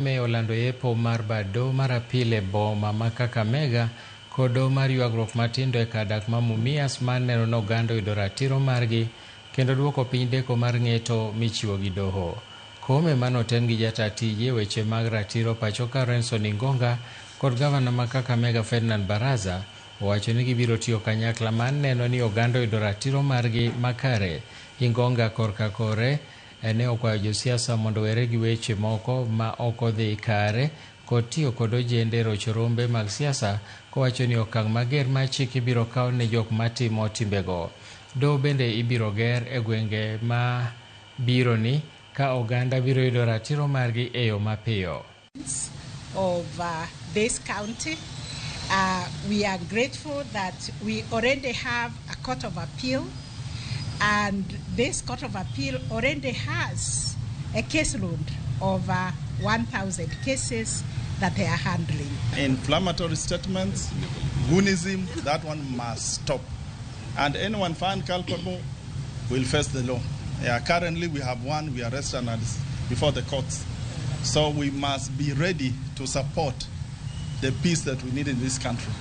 Olando yepo mar bado marapile boma ma Kakamega kodo mar yuagruok matindo e kadak ma Mumias man neno no oganda yudo ratiro margi kendo duoko piny deko mar ng'eto michiwo gi doho. Kome manoten gi jata tije weche mag ratiro pachoka Renson Ingonga kod gavana ma Kakamega Ferdinand Baraza owacho ni gibiro tiyo kanyakla man neno ni oganda yudo ratiro margi makare. Ingonga korka kore ne okwayo josiasa mondo were gi weche moko ma ok odhi kare kod tiyo kod ojende rocho rombe mag siasa kowacho ni okang' mager ma chik ibiro kaw ne jok matimo timbego. Doho bende ibiro ger e gwenge ma biro ni ka oganda biro yudo ratiro margi e yo mapiyo. Of this county, we are grateful that we already have a court of appeal, and this court of appeal already has a caseload of 1,000 cases that they are handling. Inflammatory statements, goonism, that one must stop. And anyone found culpable will face the law. Currently we have one, we arrest analysts before the courts. So we must be ready to support the peace that we need in this country.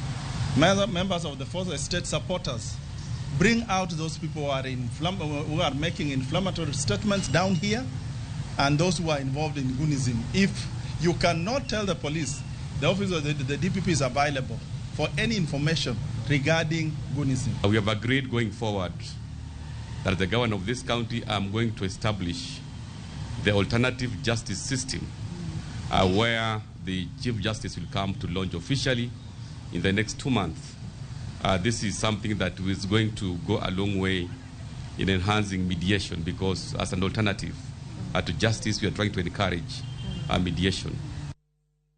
Members of the Fourth Estate supporters, bring out those people who are making inflammatory statements down here and those who are involved in goonism. If you cannot tell the police, the office of the DPP is available for any information regarding goonism. We have agreed going forward that the governor of this county am going to establish the alternative justice system where the Chief Justice will come to launch officially in the next 2 months. This is something that is going to go a long way in enhancing mediation, because as an alternative to justice, we are trying to encourage mediation.